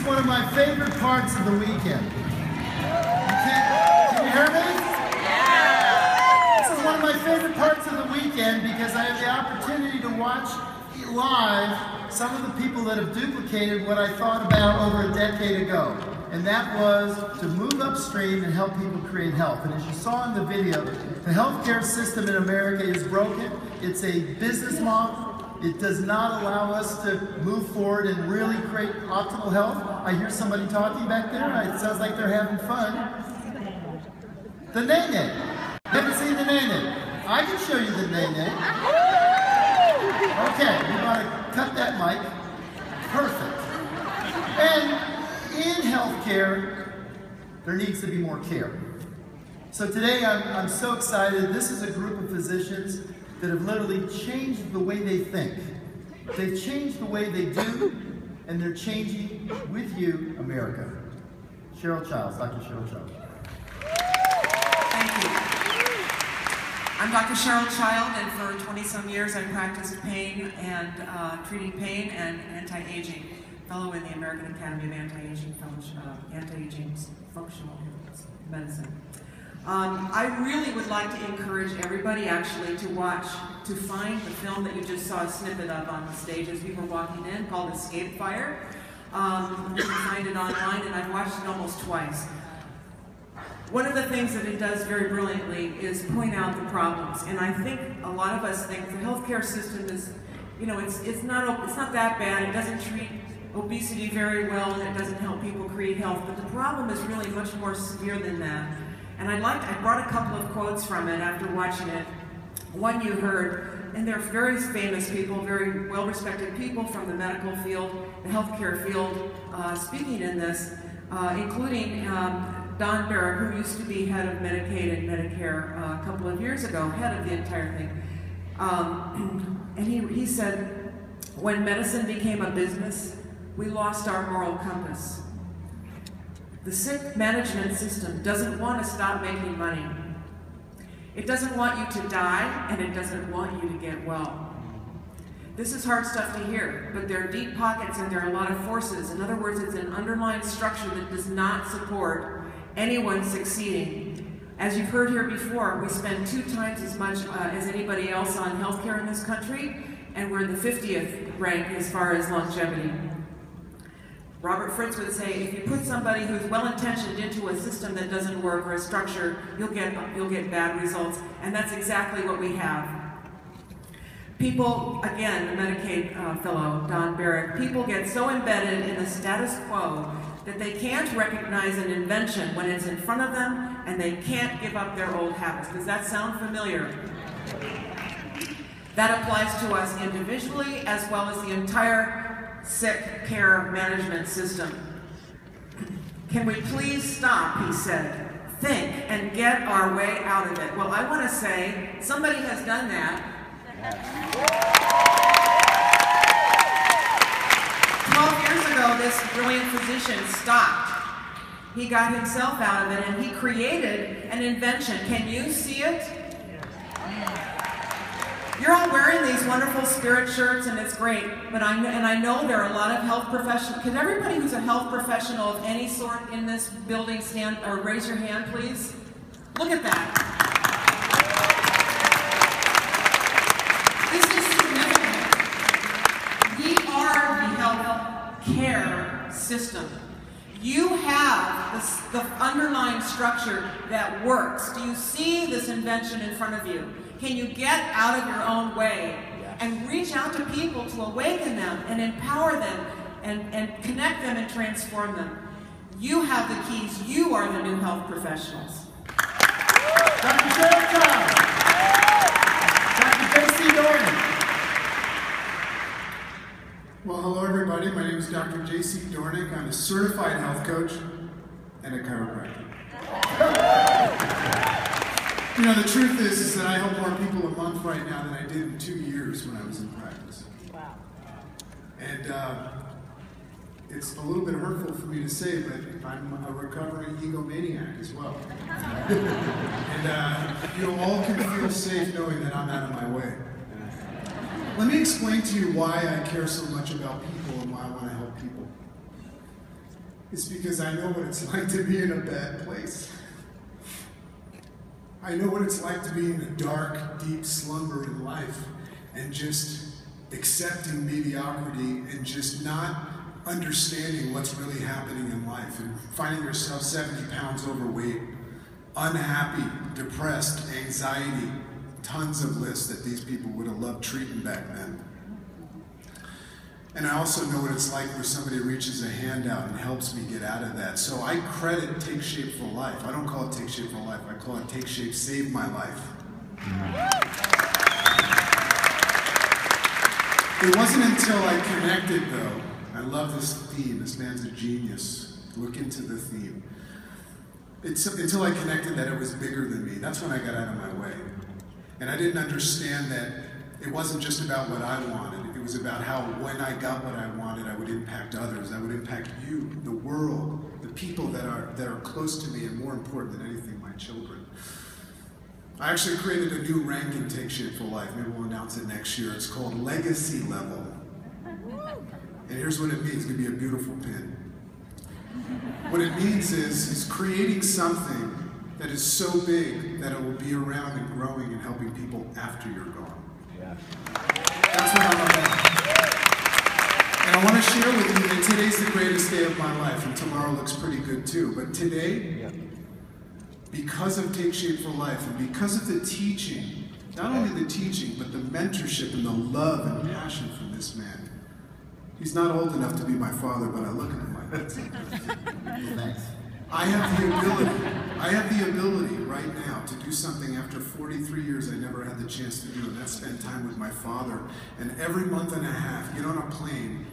one of my favorite parts of the weekend. Can you hear me? Yeah! This is one of my favorite parts of the weekend because I have the opportunity to watch live some of the people that have duplicated what I thought about over a decade ago. And that was to move upstream and help people create health. And as you saw in the video, the healthcare system in America is broken. It's a business model. It does not allow us to move forward and really create optimal health. I hear somebody talking back there. It sounds like they're having fun. The Nene. You haven't seen the Nene? I can show you the Nene. Okay, you want to cut that mic. Perfect. And in healthcare, there needs to be more care. So today I'm so excited. This is a group of physicians that have literally changed the way they think. They've changed the way they do, and they're changing with you, America. Cheryl Childs, Dr. Cheryl Childs. Thank you. I'm Dr. Cheryl Child, and for 20-some years I practiced pain and treating pain and anti-aging, fellow in the American Academy of Anti-Aging Functional Medicine. I really would like to encourage everybody actually to find the film that you just saw a snippet of on the stage as we were walking in, called Escape Fire. You can find it online, and I've watched it almost twice. One of the things that it does very brilliantly is point out the problems, and I think a lot of us think the healthcare system is, you know, it's not that bad. It doesn't treat obesity very well, and it doesn't help people create health. But the problem is really much more severe than that. And I brought a couple of quotes from it after watching it. One you heard, and they're very famous people, very well-respected people from the medical field, the healthcare field, speaking in this, including Don Barrett, who used to be head of Medicaid and Medicare a couple of years ago, head of the entire thing. And he said, when medicine became a business, we lost our moral compass. The sick management system doesn't want to stop making money. It doesn't want you to die, and it doesn't want you to get well. This is hard stuff to hear, but there are deep pockets and there are a lot of forces. In other words, it's an underlying structure that does not support anyone succeeding. As you've heard here before, we spend 2 times as much as anybody else on healthcare in this country, and we're in the 50th rank as far as longevity. Robert Fritz would say, if you put somebody who's well-intentioned into a system that doesn't work or a structure, you'll get bad results, and that's exactly what we have. People, again, the Medicaid fellow, Don Barrett, people get so embedded in the status quo that they can't recognize an invention when it's in front of them, and they can't give up their old habits. Does that sound familiar? That applies to us individually as well as the entire sick care management system. Can we please stop, he said, think and get our way out of it? Well, I want to say somebody has done that. 12 years ago, this brilliant physician stopped. He got himself out of it and he created an invention. Can you see it? You're all wearing these wonderful spirit shirts, and it's great, but I know there are a lot of health professionals. Could everybody who's a health professional of any sort in this building stand or raise your hand, please? Look at that. This is significant. We are the health care system. You have the underlying structure that works. Do you see this invention in front of you? Can you get out of your own way and reach out to people to awaken them and empower them and connect them and transform them? You have the keys. You are the new health professionals. Dr. Cheryl Childs. Dr. J.C. Dornick. Well, hello everybody. My name is Dr. J.C. Dornick. I'm a certified health coach and a chiropractor. You know, the truth is that I help more people a month right now than I did in 2 years when I was in practice. Wow. And it's a little bit hurtful for me to say, but I'm a recovering egomaniac as well. And you all can feel safe knowing that I'm out of my way. Let me explain to you why I care so much about people and why I want to help people. is because I know what it's like to be in a bad place. I know what it's like to be in a dark, deep slumber in life and just accepting mediocrity and just not understanding what's really happening in life and finding yourself 70 pounds overweight, unhappy, depressed, anxiety, tons of lists that these people would have loved treating back then. And I also know what it's like where somebody reaches a hand out and helps me get out of that. So I credit Take Shape for Life. I don't call it Take Shape for Life. I call it Take Shape Save My Life. It wasn't until I connected, though. I love this theme. This man's a genius. Look into the theme. It's until I connected that it was bigger than me. That's when I got out of my way. And I didn't understand that it wasn't just about what I wanted. It was about how when I got what I wanted, I would impact others. I would impact you, the world, the people that are close to me, and more important than anything, my children. I actually created a new rank in Take Shape for Life. Maybe we'll announce it next year. It's called Legacy Level. And here's what it means. It's going to be a beautiful pin. What it means is creating something that is so big that it will be around and growing and helping people after you're gone. Yeah. That's what I'm about. And I want to share with you that today's the greatest day of my life, and tomorrow looks pretty good too. But today, because of Take Shape for Life and because of the teaching, not only the teaching, but the mentorship and the love and passion from this man. He's not old enough to be my father, but I look at him like that. Thanks. I have the ability right now to do something after 43 years I never had the chance to do, and that's spend time with my father. And every month and a half, get on a plane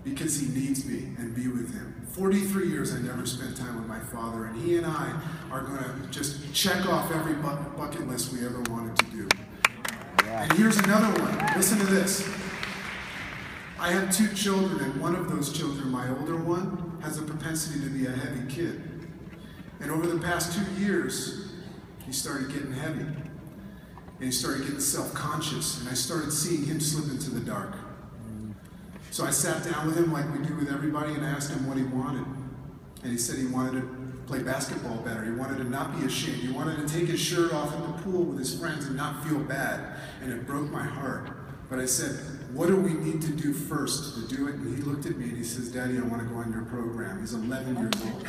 because he needs me and be with him. 43 years I never spent time with my father, and he and I are going to just check off every bucket list we ever wanted to do. Yeah. And here's another one. Listen to this. I have 2 children, and one of those children, my older one, has a propensity to be a heavy kid. And over the past 2 years, he started getting heavy. And he started getting self-conscious, and I started seeing him slip into the dark. So I sat down with him like we do with everybody, and I asked him what he wanted. And he said he wanted to play basketball better. He wanted to not be ashamed. He wanted to take his shirt off in the pool with his friends and not feel bad. And it broke my heart. But I said, what do we need to do first to do it? And he looked at me and he says, Daddy, I want to go on your program. He's 11 years old.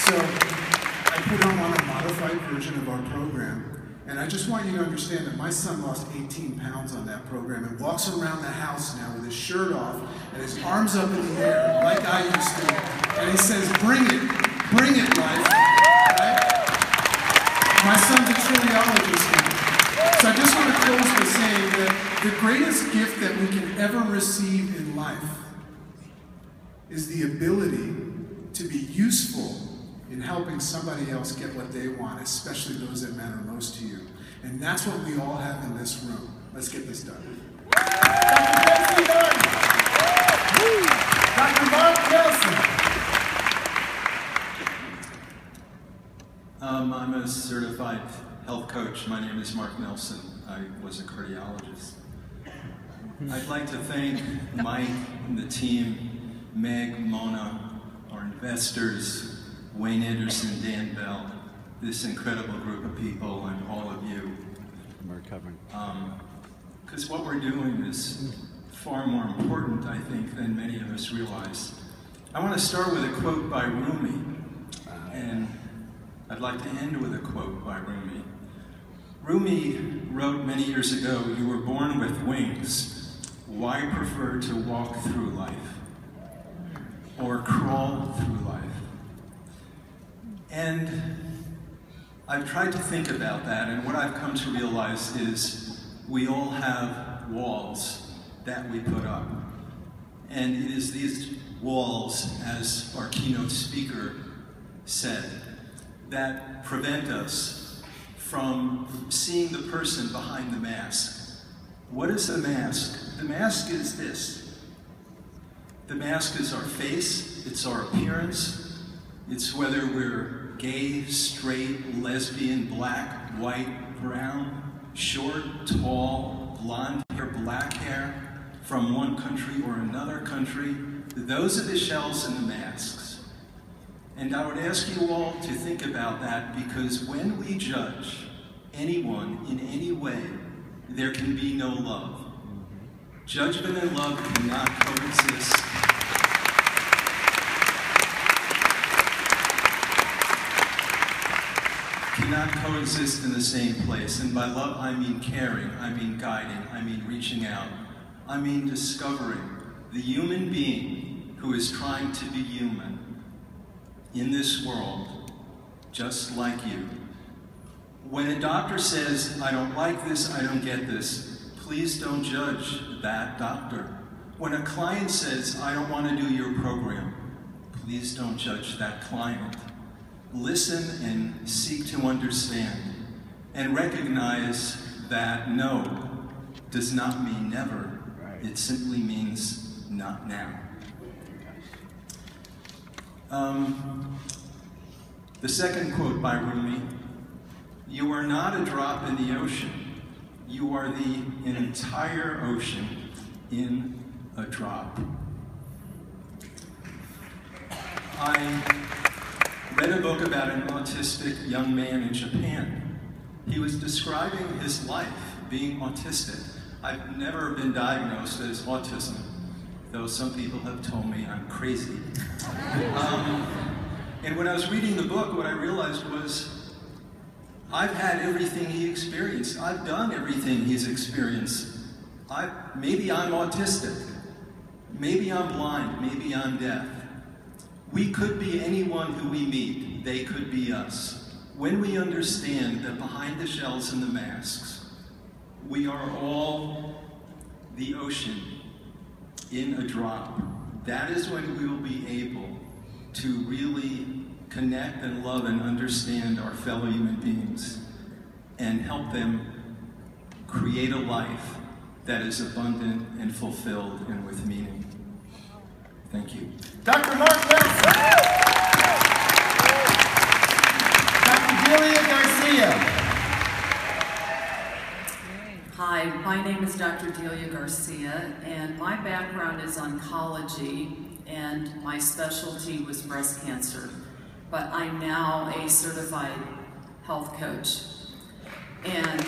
So I put him on a modified version of our program. And I just want you to understand that my son lost 18 pounds on that program and walks around the house now with his shirt off and his arms up in the air like I used to. And he says, bring it, life. Right? My son's a teleologist now. So I just want to close by saying that the greatest gift that we can ever receive in life is the ability to be useful in helping somebody else get what they want, especially those that matter most to you. And that's what we all have in this room. Let's get this done. Dr. Mark Nelson. I'm a certified health coach. My name is Mark Nelson. I was a cardiologist. I'd like to thank Mike and the team, Meg, Mona, our investors, Wayne Anderson, Dan Bell, this incredible group of people, and all of you. Because what we're doing is far more important, I think, than many of us realize. I want to start with a quote by Rumi, and I'd like to end with a quote by Rumi. Rumi wrote many years ago, "You were born with wings. Why prefer to walk through life or crawl through life?" And I've tried to think about that, and what I've come to realize is we all have walls that we put up. And it is these walls, as our keynote speaker said, that prevent us from seeing the person behind the mask. What is the mask? The mask is this. The mask is our face, it's our appearance, it's whether we're gay, straight, lesbian, black, white, brown, short, tall, blonde hair, black hair, from one country or another country. Those are the shells and the masks. And I would ask you all to think about that, because when we judge anyone in any way, there can be no love. Judgment and love cannot coexist. Cannot coexist in the same place. And by love, I mean caring, I mean guiding, I mean reaching out, I mean discovering the human being who is trying to be human in this world, just like you. When a doctor says, I don't like this, I don't get this, please don't judge that doctor. When a client says, I don't want to do your program, please don't judge that client. Listen and seek to understand, and recognize that no does not mean never. It simply means not now. The second quote by Rumi, you are not a drop in the ocean. You are an entire ocean in a drop. I read a book about an autistic young man in Japan. He was describing his life being autistic. I've never been diagnosed as autism, though some people have told me I'm crazy. And when I was reading the book, what I realized was I've had everything he experienced. I've done everything he's experienced. Maybe I'm autistic. Maybe I'm blind. Maybe I'm deaf. We could be anyone who we meet. They could be us. When we understand that behind the shells and the masks, we are all the ocean in a drop, that is when we will be able to really connect and love and understand our fellow human beings and help them create a life that is abundant and fulfilled and with meaning. Thank you. Dr. Mark Nelson. Dr. Delia Garcia. Hi, my name is Dr. Delia Garcia, and my background is oncology, and my specialty was breast cancer. But I'm now a certified health coach. And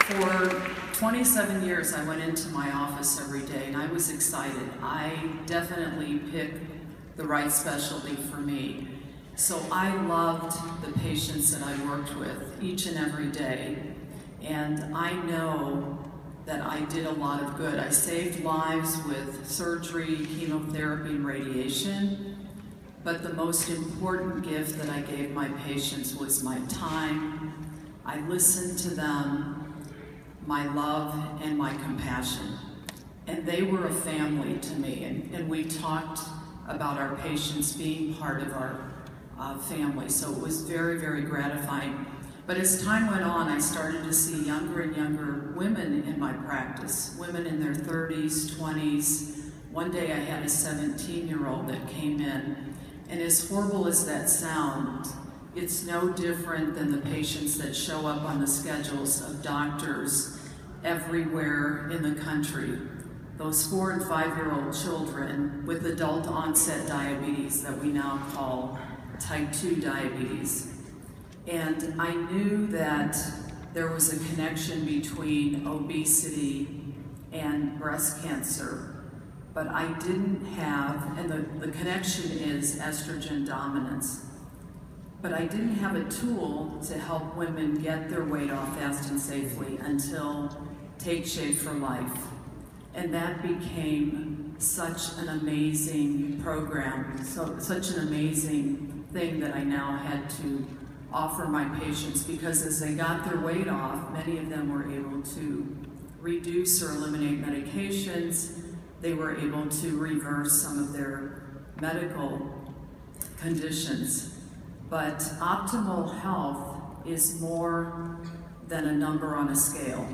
for 27 years, I went into my office every day, and I was excited. I definitely picked the right specialty for me. So I loved the patients that I worked with each and every day. And I know that I did a lot of good. I saved lives with surgery, chemotherapy, and radiation. But the most important gift that I gave my patients was my time. I listened to them, my love, and my compassion. And they were a family to me. And we talked about our patients being part of our family. So it was very, very gratifying. But as time went on, I started to see younger and younger women in my practice, women in their 30s, 20s. One day I had a 17-year-old that came in. And as horrible as that sounds, it's no different than the patients that show up on the schedules of doctors everywhere in the country. Those 4- and 5-year-old children with adult onset diabetes that we now call type 2 diabetes. And I knew that there was a connection between obesity and breast cancer. But I didn't have, and the connection is estrogen dominance, but I didn't have a tool to help women get their weight off fast and safely until Take Shape for Life. And that became such an amazing program, such an amazing thing that I now had to offer my patients, because as they got their weight off, many of them were able to reduce or eliminate medications. They were able to reverse some of their medical conditions. But optimal health is more than a number on a scale.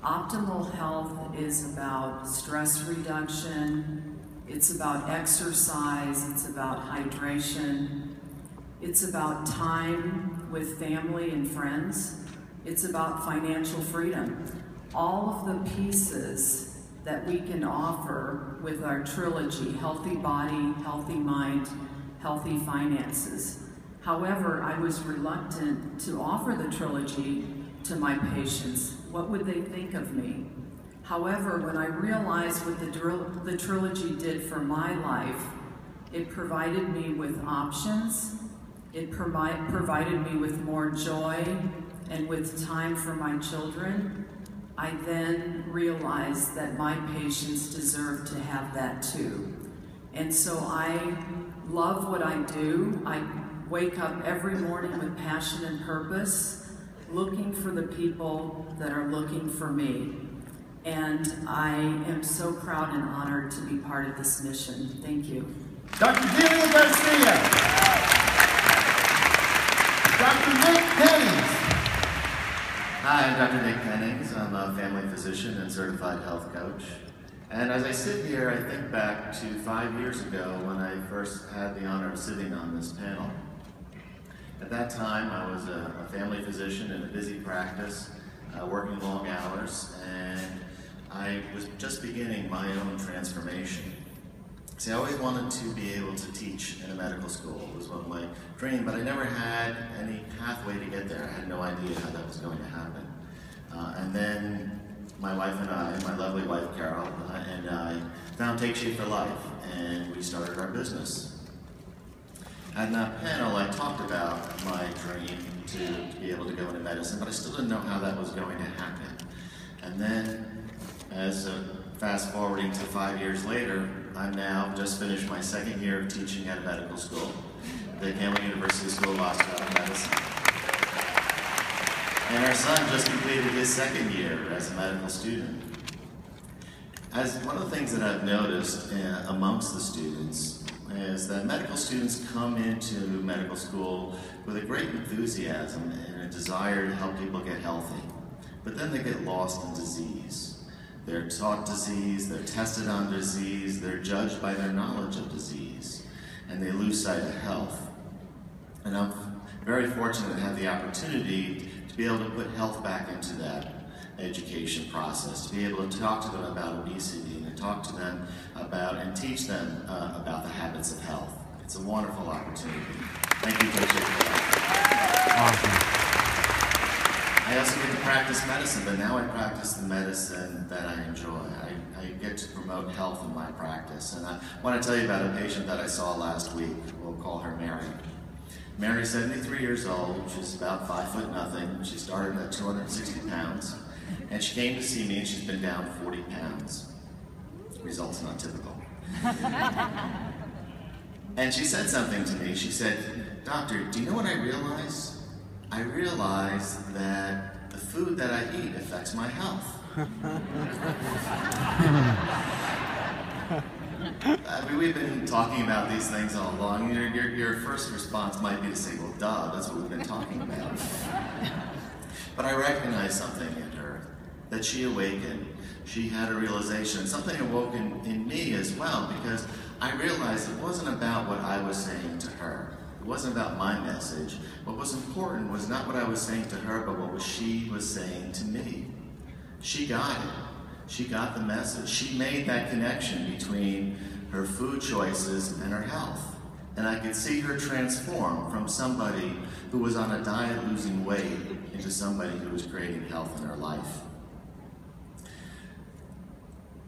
Optimal health is about stress reduction, it's about exercise, it's about hydration, it's about time with family and friends, it's about financial freedom. All of the pieces that we can offer with our trilogy, Healthy Body, Healthy Mind, Healthy Finances. However, I was reluctant to offer the trilogy to my patients. What would they think of me? However, when I realized what the trilogy did for my life, it provided me with options, it provided me with more joy and with time for my children. I then realized that my patients deserve to have that too. And so I love what I do. I wake up every morning with passion and purpose, looking for the people that are looking for me. And I am so proud and honored to be part of this mission. Thank you. Dr. Delia Garcia. Dr. Nick Pennings. Hi, I'm Dr. Nick Pennings. I'm a family physician and certified health coach. And as I sit here, I think back to 5 years ago when I first had the honor of sitting on this panel. At that time, I was a family physician in a busy practice, working long hours, and I was just beginning my own transformation. See, I always wanted to be able to teach in a medical school. It was one of my dreams, but I never had any pathway to get there. I had no idea how that was going to happen. And then my wife and I, my lovely wife Carol, and I found Take Shape for Life, and we started our business. At that panel, I talked about my dream to be able to go into medicine, but I still didn't know how that was going to happen. And then, as fast forwarding to 5 years later, I'm now just finished my second year of teaching at a medical school, the Campbell University School of Osteopathic Medicine. And our son just completed his second year as a medical student. As one of the things that I've noticed amongst the students is that medical students come into medical school with a great enthusiasm and a desire to help people get healthy, but then they get lost in disease. They're taught disease, they're tested on disease, they're judged by their knowledge of disease, and they lose sight of health. And I'm very fortunate to have the opportunity to be able to put health back into that education process, to be able to talk to them about obesity and to talk to them about and teach them about the habits of health. It's a wonderful opportunity. Thank you, Coach. Awesome. I also get to practice medicine, but now I practice the medicine that I enjoy. I get to promote health in my practice. And I want to tell you about a patient that I saw last week. We'll call her Mary. Mary's 73 years old. She's about 5'0". She started at 260 pounds. And she came to see me, and she's been down 40 pounds. Results not typical. And she said something to me. She said, "Doctor, do you know what I realize? I realize that the food that I eat affects my health." I mean, we've been talking about these things all along. Your first response might be to say, "Well, duh, that's what we've been talking about." But I recognized something in her, that she awakened. She had a realization. Something awoke in me as well, because I realized it wasn't about what I was saying to her. It wasn't about my message. What was important was not what I was saying to her, but what she was saying to me. She got it. She got the message. She made that connection between her food choices and her health. And I could see her transform from somebody who was on a diet losing weight into somebody who was creating health in her life.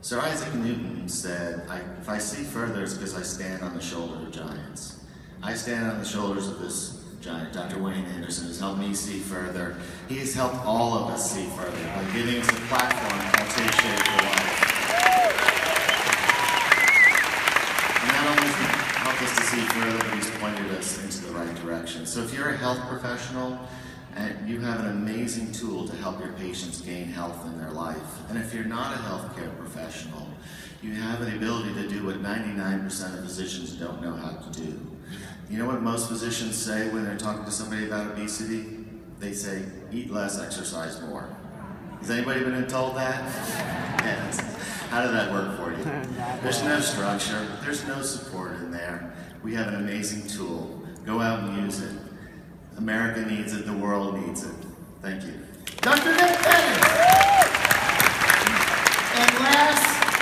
Sir Isaac Newton said, "If I see further, it's because I stand on the shoulder of giants." I stand on the shoulders of this giant. Dr. Wayne Anderson has helped me see further. He has helped all of us see further by giving us a platform called Take Shape for Life. And not only has he helped us to see further, but he's pointed us into the right direction. So if you're a health professional, and you have an amazing tool to help your patients gain health in their life. And if you're not a healthcare professional, you have the ability to do what 99% of physicians don't know how to do. You know what most physicians say when they're talking to somebody about obesity? They say, "Eat less, exercise more." Has anybody been told that? Yes. How did that work for you? There's no structure. There's no support in there. We have an amazing tool. Go out and use it. America needs it. The world needs it. Thank you. Dr. Nick Pennings. And last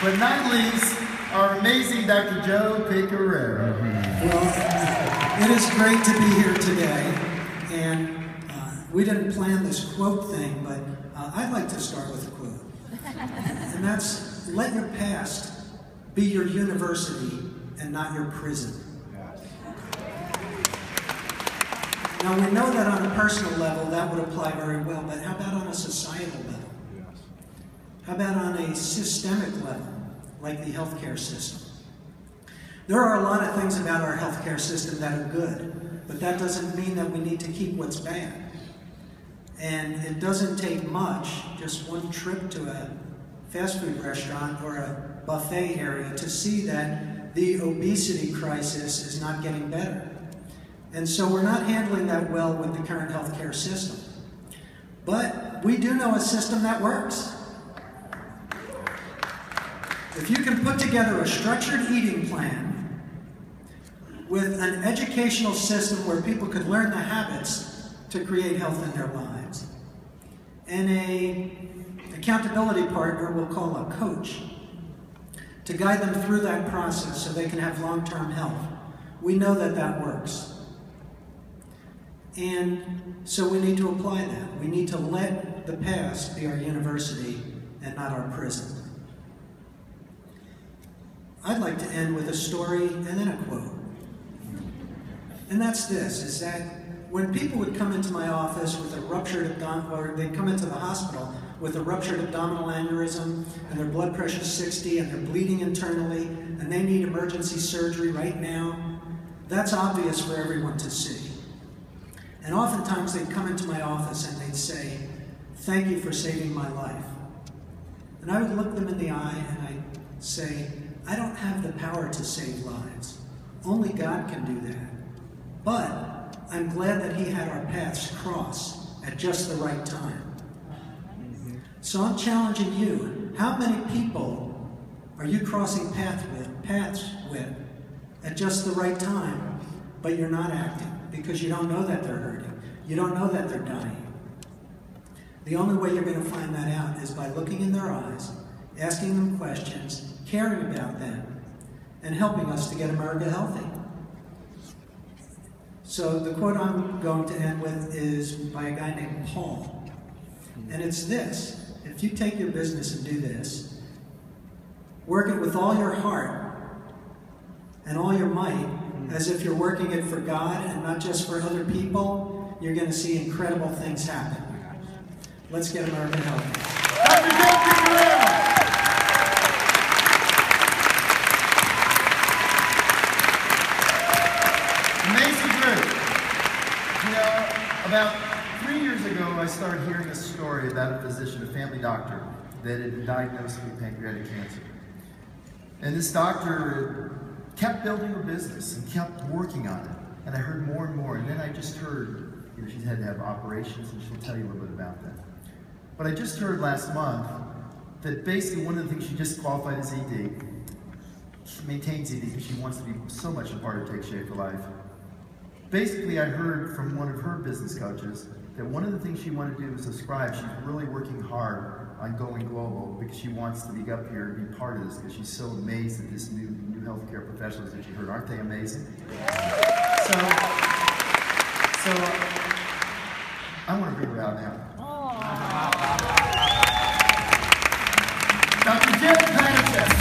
but not least, our amazing Dr. Joe Pecoraro. Well, it is great to be here today, and we didn't plan this quote thing, but I'd like to start with a quote. And that's, let your past be your university and not your prison. Now we know that on a personal level that would apply very well, but how about on a societal level? How about on a systemic level, like the healthcare system? There are a lot of things about our healthcare system that are good, but that doesn't mean that we need to keep what's bad. And it doesn't take much, just one trip to a fast food restaurant or a buffet area to see that the obesity crisis is not getting better. And so we're not handling that well with the current healthcare system. But we do know a system that works. If you can put together a structured eating plan with an educational system where people could learn the habits to create health in their lives, and an accountability partner we'll call a coach to guide them through that process so they can have long-term health, we know that that works. And so we need to apply that. We need to let the past be our university and not our prison. I'd like to end with a story and then a quote. And that's this, is that when people would come into my office with a ruptured abdominal, or they'd come into the hospital with a ruptured abdominal aneurysm and their blood pressure is 60 and they're bleeding internally and they need emergency surgery right now, that's obvious for everyone to see. And oftentimes they'd come into my office and they'd say, "Thank you for saving my life." And I would look them in the eye and I'd say, "I don't have the power to save lives. Only God can do that. But I'm glad that He had our paths cross at just the right time." So I'm challenging you. How many people are you crossing paths with at just the right time, but you're not acting because you don't know that they're hurting. You don't know that they're dying. The only way you're going to find that out is by looking in their eyes, asking them questions, caring about them, and helping us to get America healthy. So the quote I'm going to end with is by a guy named Paul. And it's this: if you take your business and do this, work it with all your heart and all your might, as if you're working it for God and not just for other people, you're going to see incredible things happen. Let's get America healthy. Dr. Joe Pecoraro. Amazing group. You know, about 3 years ago, I started hearing a story about a physician, a family doctor, that had been diagnosed with pancreatic cancer. And this doctor kept building her business and kept working on it. And I heard more and more. And then I just heard, you know, she's had to have operations, and she'll tell you a little bit about that. But I just heard last month that basically one of the things, she just qualified as ED. She maintains ED because she wants to be so much a part of Take Shape for Life. Basically, I heard from one of her business coaches that one of the things she wanted to do as a scribe, she's really working hard on going global because she wants to be up here and be part of this because she's so amazed at this new healthcare professionals that she heard. Aren't they amazing? So I want to bring her out now. Dr. Jim Panicek.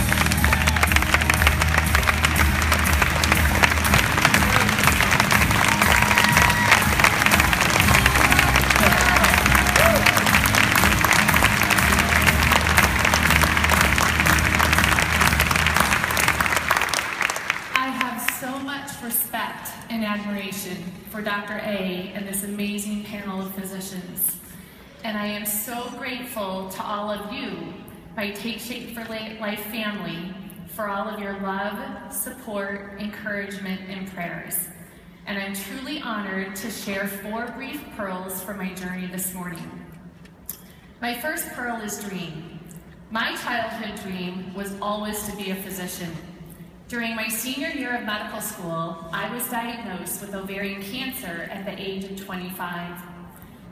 Respect and admiration for Dr. A and this amazing panel of physicians. And I am so grateful to all of you, my Take Shape for Life family, for all of your love, support, encouragement, and prayers. And I'm truly honored to share 4 brief pearls from my journey this morning. My first pearl is dream. My childhood dream was always to be a physician. During my senior year of medical school, I was diagnosed with ovarian cancer at the age of 25.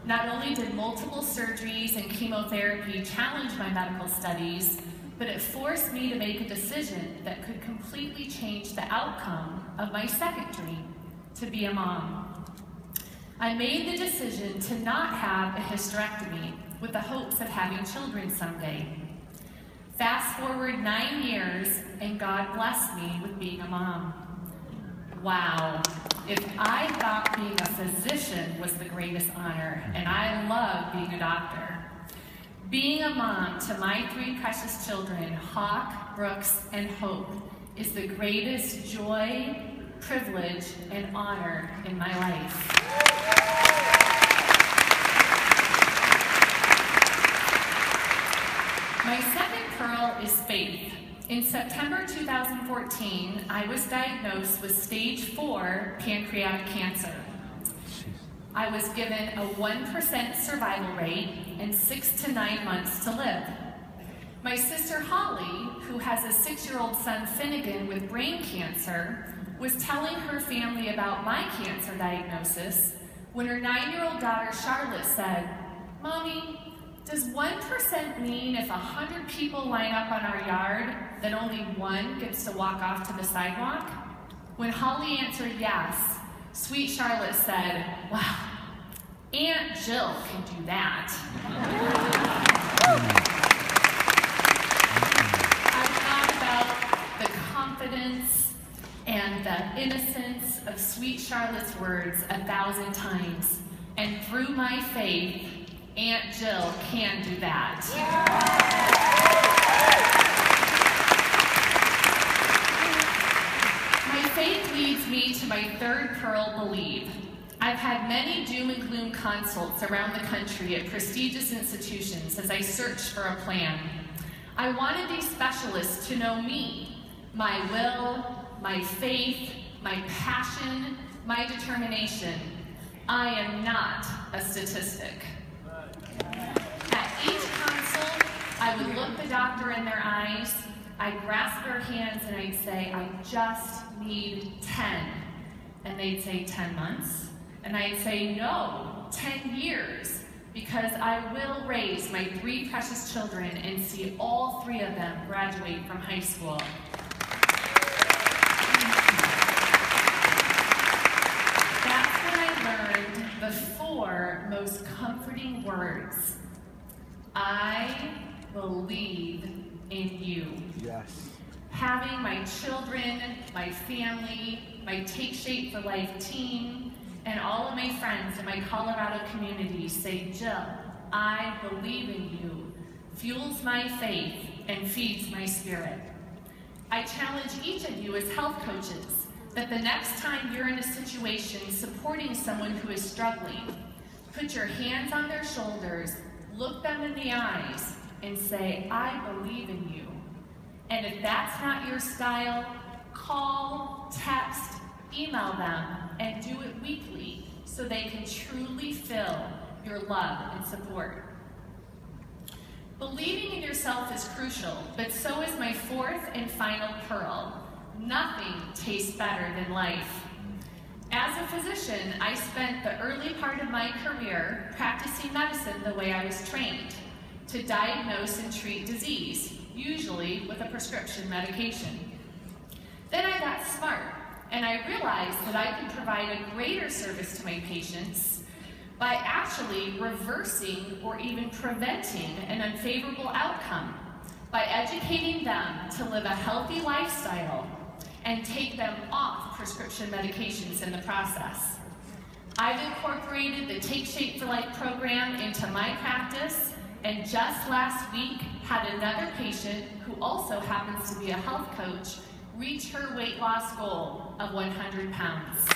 Not only did multiple surgeries and chemotherapy challenge my medical studies, but it forced me to make a decision that could completely change the outcome of my second dream, to be a mom. I made the decision to not have a hysterectomy with the hopes of having children someday. Fast forward 9 years, and God blessed me with being a mom. Wow, if I thought being a physician was the greatest honor, and I love being a doctor, being a mom to my 3 precious children, Hawk, Brooks, and Hope, is the greatest joy, privilege, and honor in my life. My second pearl is faith. In September 2014, I was diagnosed with stage 4 pancreatic cancer. I was given a 1% survival rate and 6 to 9 months to live. My sister Holly, who has a 6-year-old son Finnegan with brain cancer, was telling her family about my cancer diagnosis when her 9-year-old daughter Charlotte said, "Mommy, does 1% mean if 100 people line up on our yard, that only 1 gets to walk off to the sidewalk?" When Holly answered yes, sweet Charlotte said, "Wow, Aunt Jill can do that." I thought about the confidence and the innocence of sweet Charlotte's words 1,000 times, and through my faith, Aunt Jill can do that. My faith leads me to my third pearl, believe. I've had many doom and gloom consults around the country at prestigious institutions as I searched for a plan. I wanted these specialists to know me, my will, my faith, my passion, my determination. I am not a statistic. At each consult, I would look the doctor in their eyes, I'd grasp their hands and I'd say, "I just need 10. And they'd say, 10 months? And I'd say, "No, 10 years, because I will raise my 3 precious children and see all 3 of them graduate from high school." That's when I learned the 4 most comforting words. I believe in you. Yes. Having my children, my family, my Take Shape for Life team, and all of my friends in my Colorado community say, "Jill, I believe in you," fuels my faith and feeds my spirit. I challenge each of you as health coaches that the next time you're in a situation supporting someone who is struggling, put your hands on their shoulders, look them in the eyes, and say, "I believe in you." And if that's not your style, call, text, email them, and do it weekly so they can truly feel your love and support. Believing in yourself is crucial, but so is my 4th and final pearl. Nothing tastes better than life. As a physician, I spent the early part of my career practicing medicine the way I was trained, to diagnose and treat disease, usually with a prescription medication. Then I got smart, and I realized that I could provide a greater service to my patients by actually reversing or even preventing an unfavorable outcome, by educating them to live a healthy lifestyle and take them off prescription medications in the process. I've incorporated the Take Shape for Life program into my practice, and just last week had another patient who also happens to be a health coach reach her weight loss goal of 100 pounds.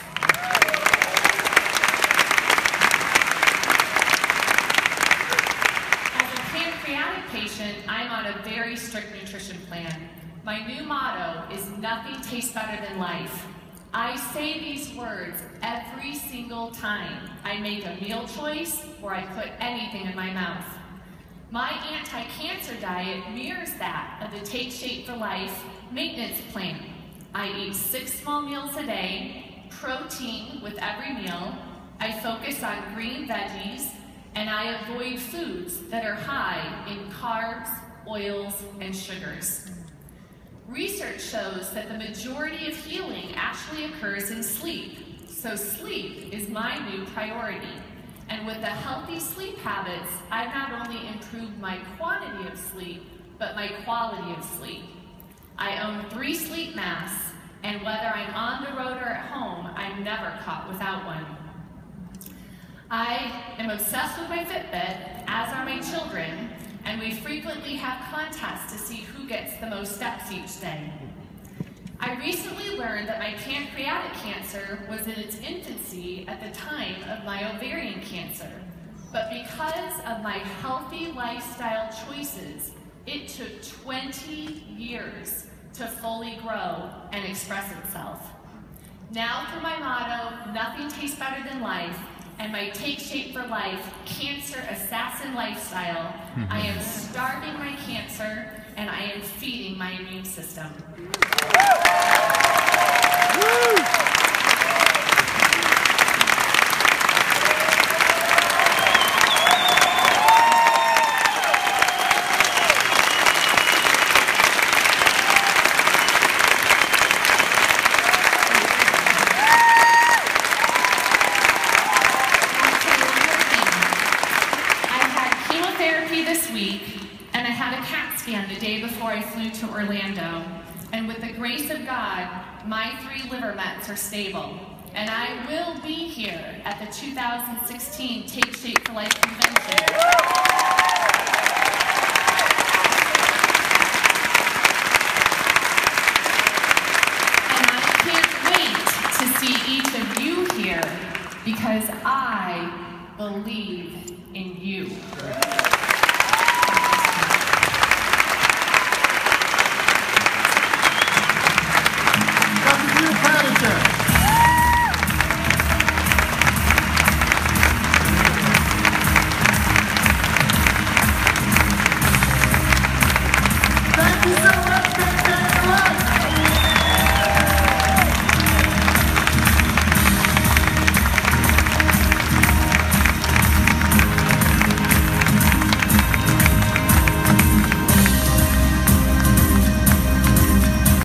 As a pancreatic patient, I'm on a very strict nutrition plan. My new motto is "Nothing tastes better than life." I say these words every single time I make a meal choice or I put anything in my mouth. My anti-cancer diet mirrors that of the Take Shape for Life maintenance plan. I eat 6 small meals a day, protein with every meal, I focus on green veggies, and I avoid foods that are high in carbs, oils, and sugars. Research shows that the majority of healing actually occurs in sleep. So sleep is my new priority. And with the healthy sleep habits, I've not only improved my quantity of sleep, but my quality of sleep. I own 3 sleep masks, and whether I'm on the road or at home, I'm never caught without one. I am obsessed with my Fitbit, as are my children, and we frequently have contests to see who gets the most steps each day. I recently learned that my pancreatic cancer was in its infancy at the time of my ovarian cancer, but because of my healthy lifestyle choices, it took 20 years to fully grow and express itself. Now through my motto, nothing tastes better than life, and my Take Shape for Life cancer assassin lifestyle, I am starving my cancer and I am feeding my immune system. I flew to Orlando, and with the grace of God, my 3 liver mets are stable, and I will be here at the 2016 Take Shape for Life Convention. And I can't wait to see each of you here, because I believe in you.